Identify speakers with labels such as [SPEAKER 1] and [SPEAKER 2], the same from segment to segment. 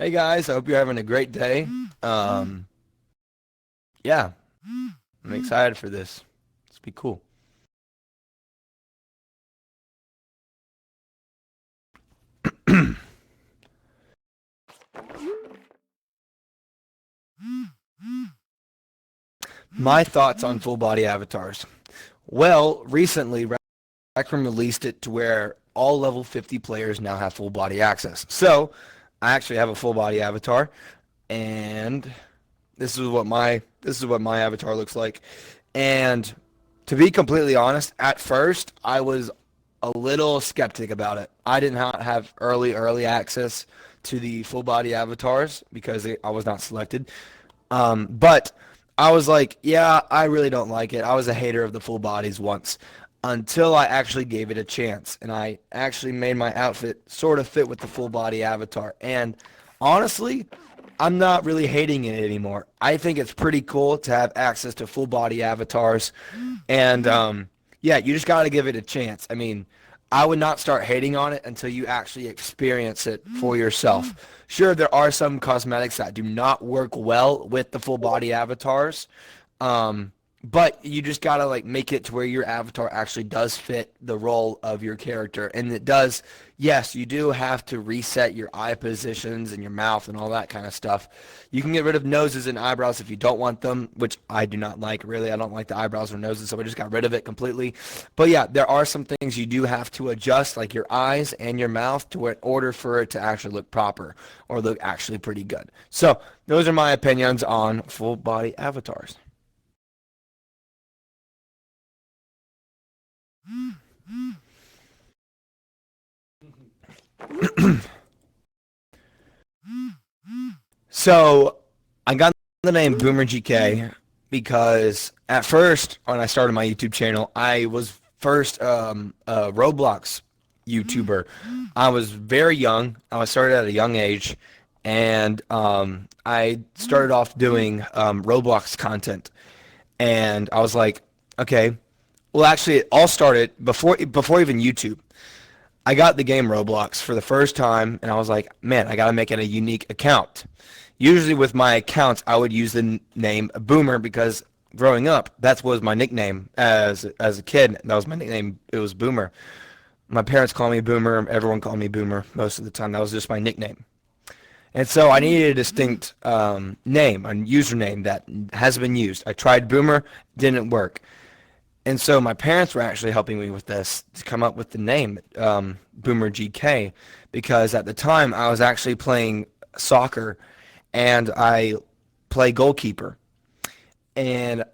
[SPEAKER 1] Hey guys, I hope you're having a great day. Um, yeah, I'm excited for this. It's be cool. My thoughts on full body avatars. Well, recently Rec released it to where all level 50 players now have full body access. So, I actually have a full body avatar, and this is what my avatar looks like. And to be completely honest, at first I was a little skeptic about it. I did not have early access to the full body avatars because I was not selected. But I was like, yeah, I really don't like it. I was a hater of the full bodies once until I actually gave it a chance and I actually made my outfit sort of fit with the full body avatar. And honestly, I'm not really hating it anymore. I think it's pretty cool to have access to full body avatars. And yeah, you just got to give it a chance. I mean, I would not start hating on it until you actually experience it for yourself. Sure, there are some cosmetics that do not work well with the full body avatars. Um, but you just gotta like make it to where your avatar actually does fit the role of your character. And it does, yes, you do have to reset your eye positions and your mouth and all that kind of stuff. You can get rid of noses and eyebrows if you don't want them, which I do not like. Really, I don't like the eyebrows or noses, so I just got rid of it completely. But yeah, there are some things you do have to adjust, like your eyes and your mouth, to in order for it to actually look proper or look actually pretty good. So those are my opinions on full body avatars. So I got the name BoomerGK because at first, when I started my YouTube channel, I was first a Roblox YouTuber. I was very young. I was started at a young age, and I started off doing Roblox content. And I was like, okay. Well, actually, it all started before even YouTube. I got the game Roblox for the first time, and I was like, man, I gotta make it a unique account. Usually with my accounts, I would use the name Boomer because growing up, that was my nickname as a kid. That was my nickname. It was Boomer. My parents called me Boomer. Everyone called me Boomer most of the time. That was just my nickname. And so I needed a distinct name, a username that has been used. I tried Boomer, didn't work. And so my parents were actually helping me with this to come up with the name BoomerGK because at the time I was actually playing soccer and I play goalkeeper. And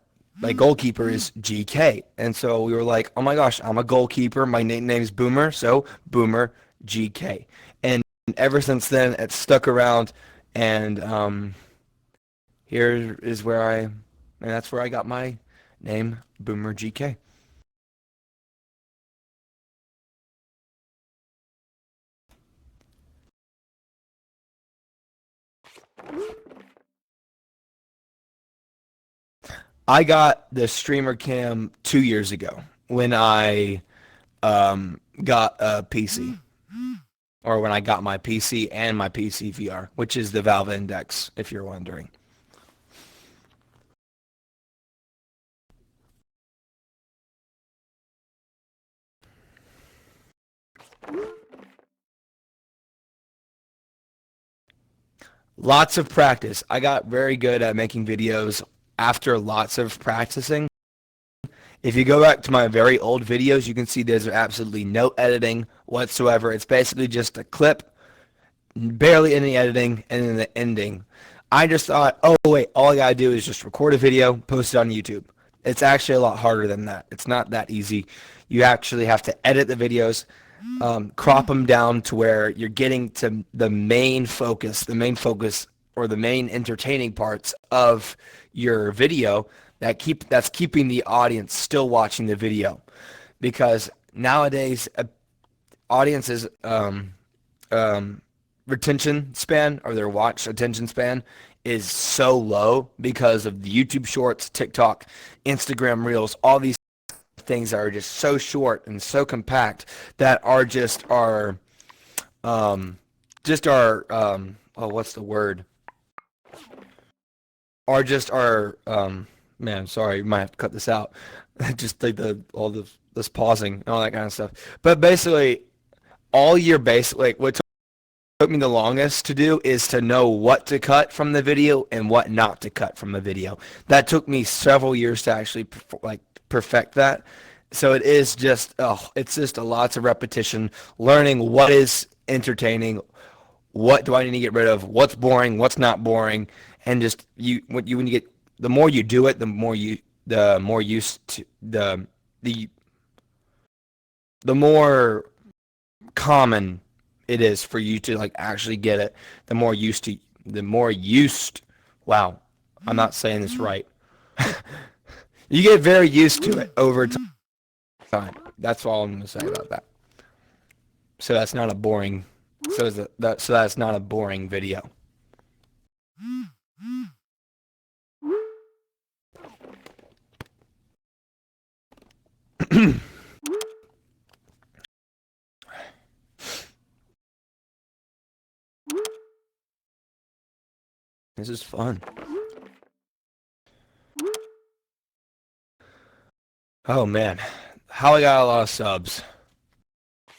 [SPEAKER 1] my goalkeeper is GK. And so we were like, oh my gosh, I'm a goalkeeper. My nickname's Boomer, so Boomer GK. And ever since then, it's stuck around. And here is and that's where I got my name, Boomer GK. I got the streamer cam 2 years ago when I got a PC, or when I got my PC and my PC VR, which is the Valve Index, if you're wondering. Lots of practice. I got very good at making videos after lots of practicing. If you go back to my very old videos, you can see there's absolutely no editing whatsoever. It's basically just a clip, barely any editing, and then the ending. I just thought, oh wait, all I gotta do is just record a video, post it on YouTube. It's actually a lot harder than that. It's not that easy. You actually have to edit the videos, crop them down to where you're getting to the main focus or the main entertaining parts of your video that's keeping the audience still watching the video. Because nowadays, audiences um, retention span or their watch attention span is so low because of the YouTube Shorts, TikTok, Instagram Reels, all these things are just so short and so compact that are just our oh, what's the word? Are just our man, sorry, you might have to cut this out. Just like the all the this pausing and all that kind of stuff. But basically, all your basic like what took me the longest to do is to know what to cut from the video and what not to cut from the video. That took me several years to actually like perfect that. So it is just it's just a lots of repetition, learning what is entertaining, what do I need to get rid of, what's boring, what's not boring, and just when you get the more you do it, the more used to the the more common it is for you to like actually get it. The more used. Wow, I'm not saying this right. You get very used to it over time. That's all I'm gonna say about that. So that's not a boring. So that's not a boring video. This is fun. Oh man, how I got a lot of subs.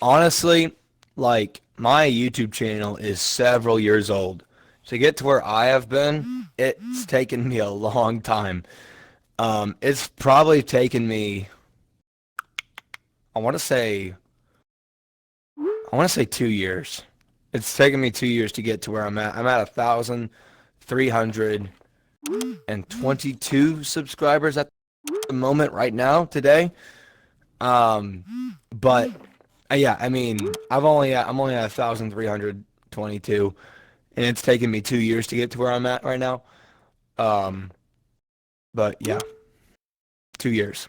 [SPEAKER 1] Honestly, like my YouTube channel is several years old. To get to where I have been, it's taken me a long time. It's probably taken me, I want to say, I want to say 2 years. It's taken me 2 years to get to where I'm at. I'm at 1,322 subscribers at the moment right now today. But yeah, I mean, I'm only at 1,322, and it's taken me 2 years to get to where I'm at right now. Um, but yeah, 2 years.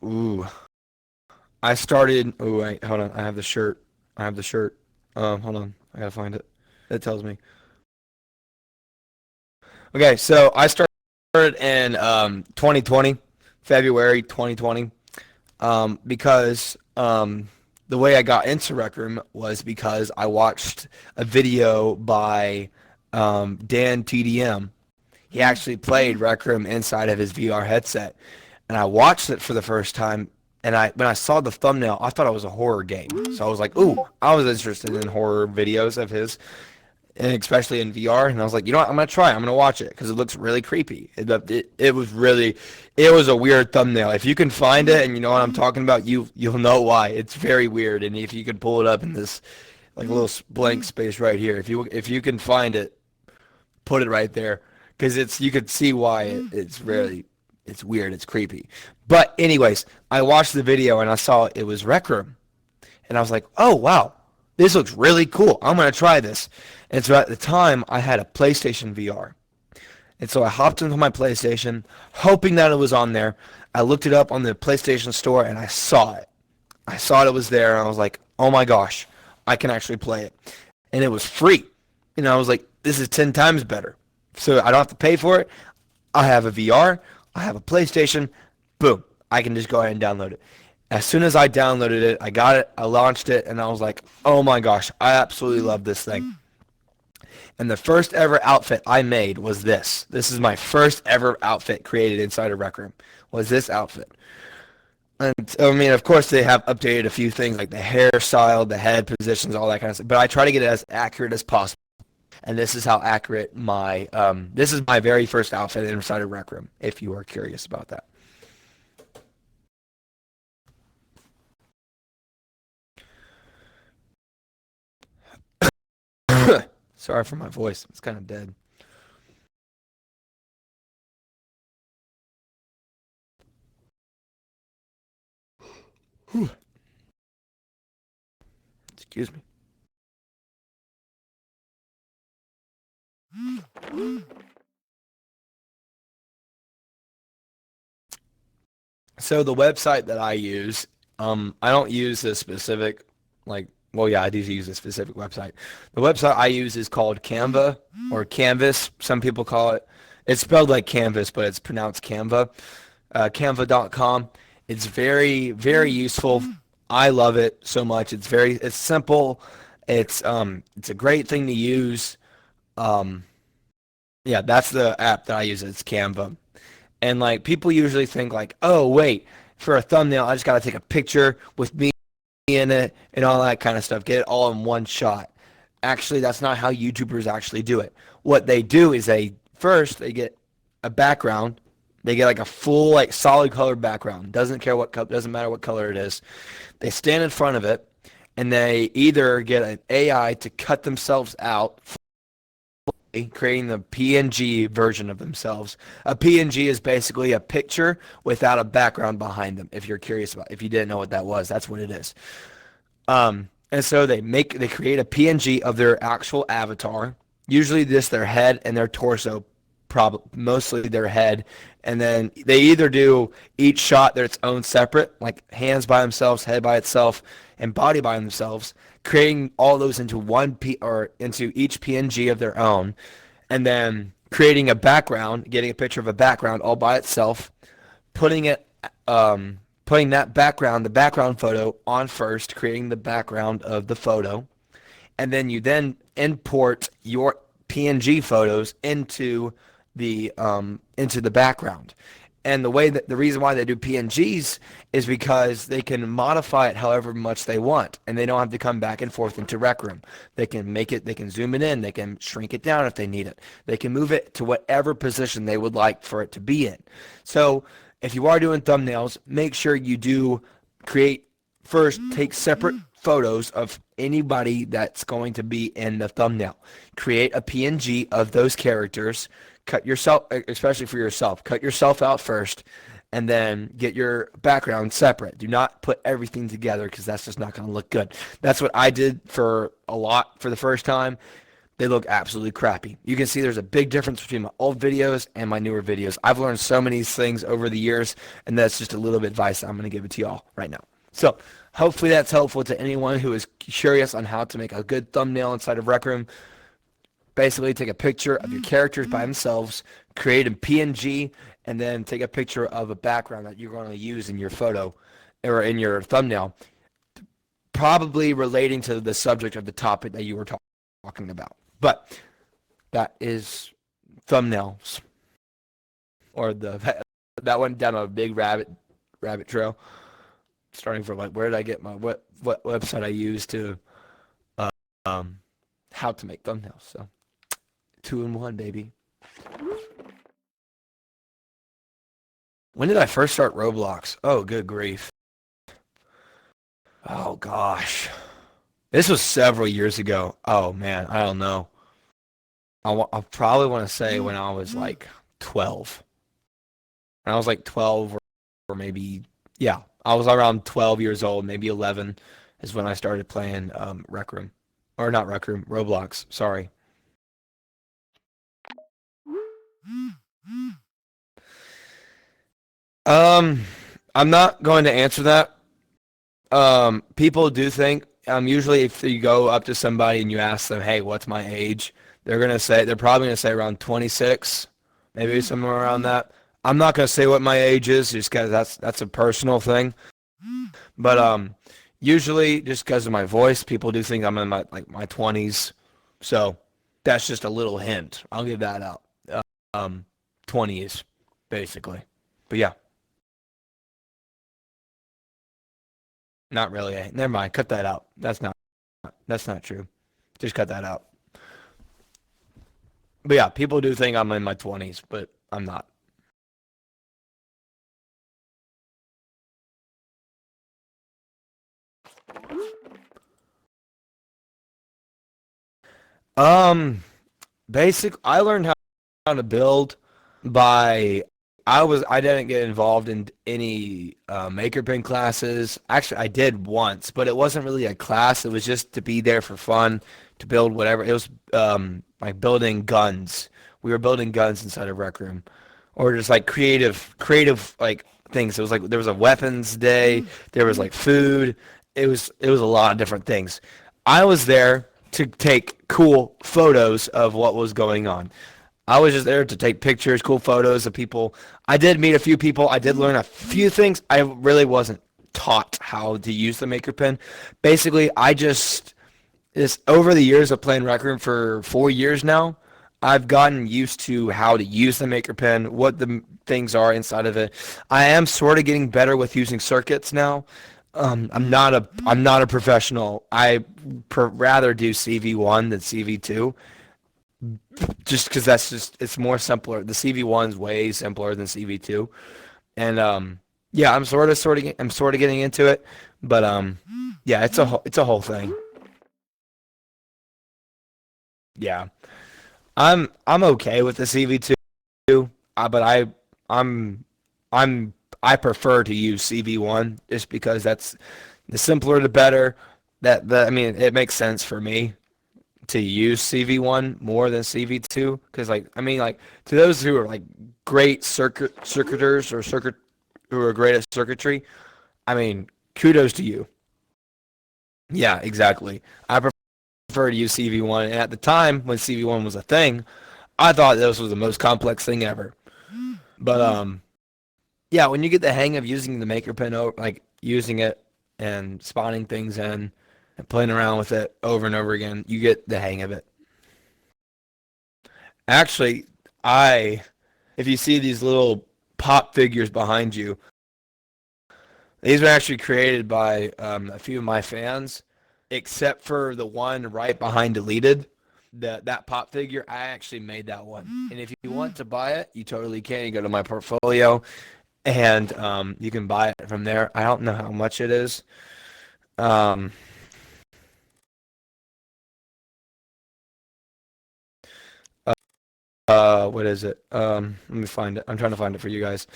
[SPEAKER 1] Ooh, I started. Oh wait, hold on. I have the shirt. I have the shirt. Hold on. I gotta find it. It tells me. Okay, so I started in 2020, February 2020, because the way I got into Rec Room was because I watched a video by Dan TDM. He actually played Rec Room inside of his VR headset, and I watched it for the first time. And when I saw the thumbnail, I thought it was a horror game. So I was like, "Ooh!" I was interested in horror videos of his, and especially in VR. And I was like, "You know what? I'm gonna try. I'm gonna watch it because it looks really creepy." It was a weird thumbnail. If you can find it and you know what I'm talking about, you'll know why. It's very weird. And if you could pull it up in this like little blank space right here, if you can find it, put it right there because you could see why it's weird. It's creepy. But anyways, I watched the video and I saw it was Rec Room, and I was like, "Oh wow, this looks really cool. I'm gonna try this." And so at the time, I had a PlayStation VR, and so I hopped into my PlayStation, hoping that it was on there. I looked it up on the PlayStation Store, and I saw it. I saw it was there, and I was like, "Oh my gosh, I can actually play it," and it was free. And I was like, "This is 10 times better." So I don't have to pay for it. I have a VR. I have a PlayStation. Boom. I can just go ahead and download it. As soon as I downloaded it, I got it, I launched it, and I was like, "Oh my gosh, I absolutely love this thing." And the first ever outfit I made was this. This is my first ever outfit created inside a Rec Room, was this outfit. And I mean, of course, they have updated a few things like the hairstyle, the head positions, all that kind of stuff. But I try to get it as accurate as possible. And this is how accurate this is my very first outfit inside a Rec Room, if you are curious about that. Sorry for my voice. It's kind of dead. Excuse me. So the website that I use, I don't use a specific, like, well, yeah, I do use a specific website. The website I use is called Canva or Canvas, some people call it. It's spelled like canvas, but it's pronounced Canva. Canva.com. It's very, very useful. I love it so much. It's simple. It's a great thing to use. Um, yeah, that's the app that I use. It's Canva. And like people usually think like, oh wait, for a thumbnail, I just gotta take a picture with me in it and all that kind of stuff. Get it all in one shot. Actually, that's not how YouTubers actually do it. What they do is they get a background. They get like a full like solid color background. Doesn't matter what color it is. They stand in front of it and they either get an AI to cut themselves out, creating the PNG version of themselves. A PNG is basically a picture without a background behind them. If you didn't know what that was, that's what it is. And so they create a PNG of their actual avatar, usually just their head and their torso, mostly their head, and then they either do each shot their its own separate, like hands by themselves, head by itself, and body by themselves, creating all those into into each PNG of their own, and then creating a background, getting a picture of a background all by itself, putting it putting the background photo on first, creating the background of the photo, and then you then import your PNG photos into the background. And the reason why they do PNGs is because they can modify it however much they want, and they don't have to come back and forth into Rec Room. They can zoom it in, they can shrink it down if they need it. They can move it to whatever position they would like for it to be in. So if you are doing thumbnails, make sure you do take separate photos of anybody that's going to be in the thumbnail. Create a PNG of those characters. Especially for yourself, cut yourself out first, and then get your background separate. Do not put everything together because that's just not going to look good. That's what I did for the first time. They look absolutely crappy. You can see there's a big difference between my old videos and my newer videos. I've learned so many things over the years, and that's just a little bit of advice I'm going to give it to y'all right now. So hopefully that's helpful to anyone who is curious on how to make a good thumbnail inside of Rec Room. Basically, take a picture of your characters by themselves, create a PNG, and then take a picture of a background that you're going to use in your photo or in your thumbnail, probably relating to the subject of the topic that you were talking about. But that is thumbnails, or that went down a big rabbit trail, starting from like where did I get what website I use to how to make thumbnails. So 2-in-1, baby. When did I first start Roblox? Oh, good grief. Oh, gosh. This was several years ago. Oh, man, I don't know. I probably want to say when I was like 12. When I was like 12 or maybe, yeah, I was around 12 years old, maybe 11 is when I started playing Rec Room. Or not Rec Room, Roblox, sorry. I'm not going to answer that. People do think, usually if you go up to somebody and you ask them, hey, what's my age? They're probably going to say around 26, maybe somewhere around that. I'm not going to say what my age is just because that's a personal thing. But usually just because of my voice, people do think I'm in my 20s. So that's just a little hint. I'll give that out. 20s, basically. But yeah. Not really. Never mind. Cut that out. That's not true. Just cut that out. But yeah, people do think I'm in my 20s, but I'm not. Um, I learned how to build by I didn't get involved in any maker pen classes. Actually, I did once, but it wasn't really a class. It was just to be there for fun, to build whatever. It was like building guns. We were building guns inside of Rec Room, or just like creative like things. It was like there was a weapons day. There was like food. It was a lot of different things. I was there to take cool photos of what was going on. I was just there to take pictures, cool photos of people. I did meet a few people. I did learn a few things. I really wasn't taught how to use the maker pen. Basically, I just this over the years of playing Rec Room for 4 years now, I've gotten used to how to use the maker pen, what the things are inside of it. I am sort of getting better with using circuits now. I'm not a professional. Rather do CV1 than CV2, just because it's more simpler. The CV1's way simpler than CV2, and yeah, I'm sort of getting into it, but yeah, it's a whole thing. Yeah. I'm okay with the CV2, but I'm I'm I prefer to use CV1 just because that's the simpler the better. I mean it makes sense for me to use CV1 more than CV2 because like I mean like to those who are like great circuiters or circuit who are great at circuitry, I mean kudos to you. Yeah, exactly. I prefer to use CV1, and at the time when CV1 was a thing, I thought this was the most complex thing ever. But yeah, when you get the hang of using the maker pen, like using it and spawning things in and playing around with it over and over again, you get the hang of it. Actually, I if you see these little pop figures behind you, these were actually created by a few of my fans, except for the one right behind deleted. That pop figure, I actually made that one. And if you want to buy it, you totally can. You go to my portfolio and you can buy it from there. I don't know how much it is. Um, what is it? Let me find it. I'm trying to find it for you guys.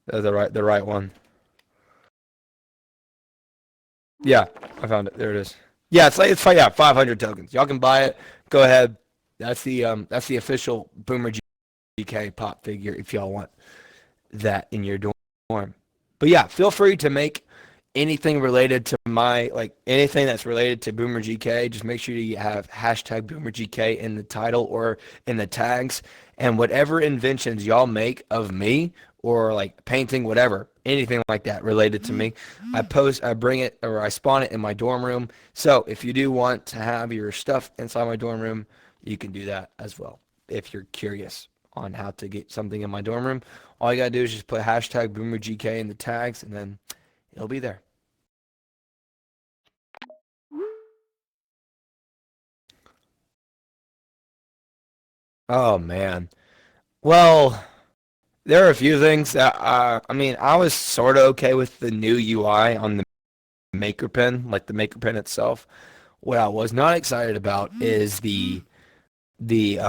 [SPEAKER 1] The right one. Yeah, I found it. There it is. Yeah, yeah, 500 tokens. Y'all can buy it. Go ahead. That's the official Boomer GK pop figure if y'all want that in your dorm. But yeah, feel free to make anything related to anything that's related to BoomerGK. Just make sure you have hashtag BoomerGK in the title or in the tags. And whatever inventions y'all make of me or like painting, whatever, anything like that related to me, I bring it or I spawn it in my dorm room. So if you do want to have your stuff inside my dorm room, you can do that as well. If you're curious on how to get something in my dorm room, all you gotta do is just put hashtag BoomerGK in the tags, and then it'll be there. Oh man. Well, there are a few things that I mean, I was sort of okay with the new UI on the Maker Pen, like the Maker Pen itself. What I was not excited about is the the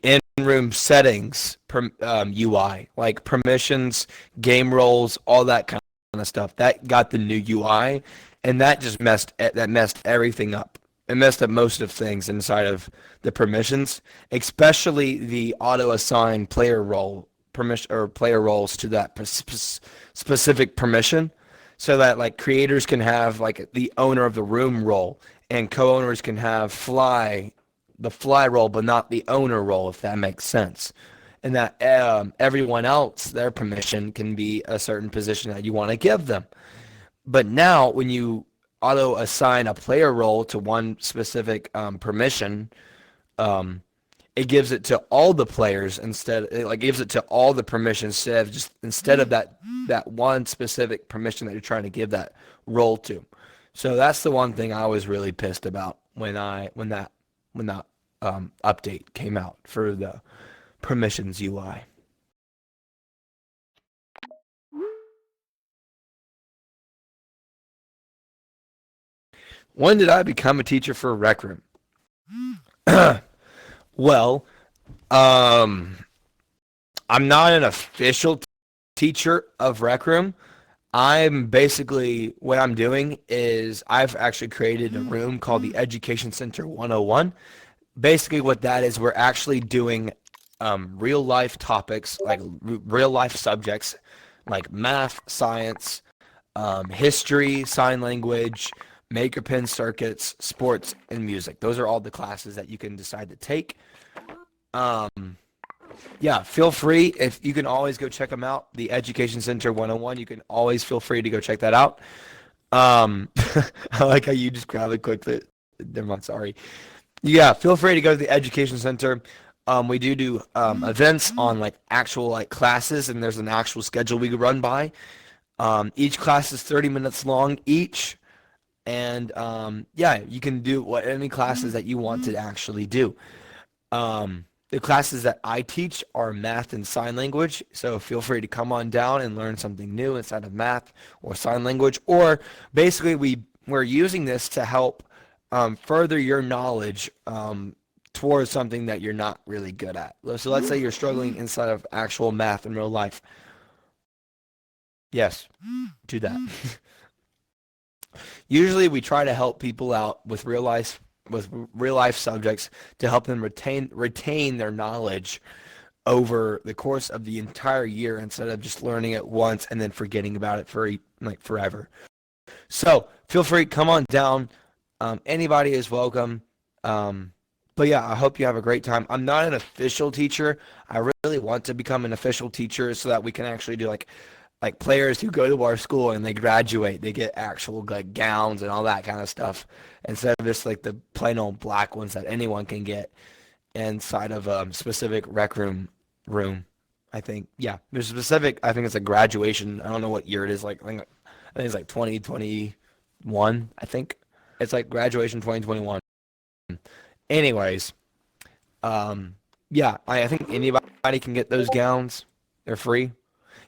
[SPEAKER 1] in-room settings UI, like permissions, game roles, all that kind of stuff. That got the new UI, and that messed everything up. It messed up most of things inside of the permissions, especially the auto assign player role permission or player roles to that specific permission, so that like creators can have like the owner of the room role and co-owners can have the fly role, but not the owner role, if that makes sense. And that everyone else, their permission can be a certain position that you want to give them. But now, when you auto assign a player role to one specific permission, um, it gives it to all the players it like gives it to all the permissions instead of that one specific permission that you're trying to give that role to. So that's the one thing I was really pissed about when that update came out for the permissions UI. When did I become a teacher for Rec Room? Well, um, I'm not an official teacher of Rec Room. I'm basically what I'm doing is I've actually created a room called the Education Center 101. Basically, what that is, we're actually doing real life topics, like real life subjects, like math, science, history, sign language, maker pen circuits, sports, and music. Those are all the classes that you can decide to take. Um, yeah, feel free if you can always go check them out. The Education Center 101. You can always feel free to go check that out. I like how you just grab it quickly. Never mind, sorry. Yeah, feel free to go to the Education Center. We do events on like actual like classes, and there's an actual schedule we run by. Each class is 30 minutes long each, and yeah, you can do what any classes that you want to actually do. The classes that I teach are math and sign language, so feel free to come on down and learn something new inside of math or sign language. Or basically, we're using this to help further your knowledge towards something that you're not really good at. So let's say you're struggling inside of actual math in real life. Yes, do that. Usually, we try to help people out with real life subjects to help them retain their knowledge over the course of the entire year instead of just learning it once and then forgetting about it for like forever. So feel free, come on down. Anybody is welcome. But yeah, I hope you have a great time. I'm not an official teacher. I really want to become an official teacher so that we can actually do like players who go to our school and they graduate, they get actual like gowns and all that kind of stuff instead of just like the plain old black ones that anyone can get inside of a specific room. I think yeah, there's specific. I think it's a graduation. I don't know what year it is. I think it's like 2021. I think it's like graduation 2021. Anyways, yeah, I think anybody can get those gowns. They're free.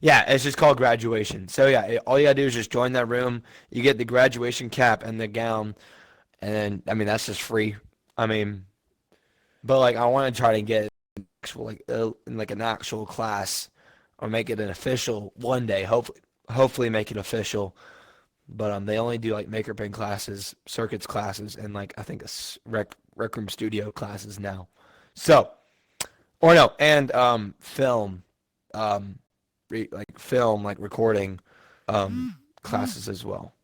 [SPEAKER 1] Yeah, it's just called graduation. So yeah, all you gotta do is just join that room. You get the graduation cap and the gown, and then I mean that's just free. I mean, but like I want to try to get actual in like an actual class or make it an official one day. Hopefully make it official. But they only do like maker pen classes, circuits classes, and like I think rec room studio classes now. So or no, and film. Um, like film, like recording classes as well.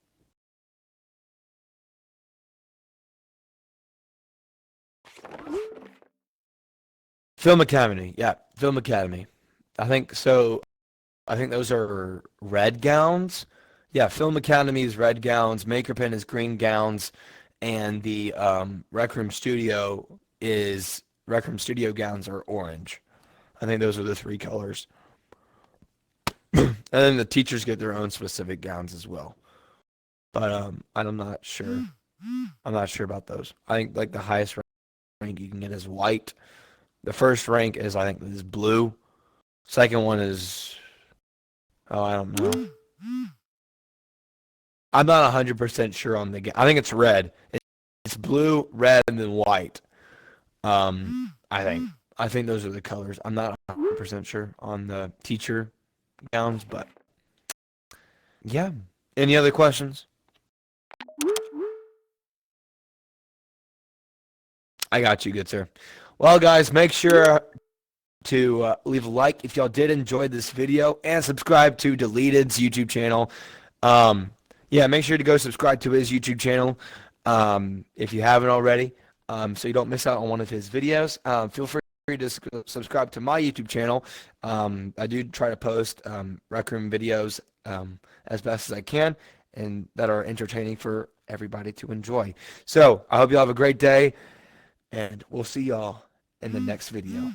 [SPEAKER 1] Film Academy, yeah, Film Academy. I think so. I think those are red gowns. Yeah, Film Academy is red gowns. Makerpen is green gowns, and the Rec Room Studio gowns are orange. I think those are the three colors. And then the teachers get their own specific gowns as well. But I'm not sure. I'm not sure about those. I think like the highest rank you can get is white. The first rank is I think is blue. Second one is I don't know. I'm not 100% sure on the game. I think it's red. It's blue, red, and then white. I think those are the colors. I'm not 100% sure on the teacher gowns, but yeah. Any other questions? I got you, good sir. Well, guys, make sure to leave a like if y'all did enjoy this video and subscribe to Deleted's YouTube channel. Um, yeah, make sure to go subscribe to his YouTube channel if you haven't already, so you don't miss out on one of his videos. Feel free to subscribe to my YouTube channel. I do try to post Rec Room videos as best as I can and that are entertaining for everybody to enjoy. So I hope you all have a great day, and we'll see y'all in the next video.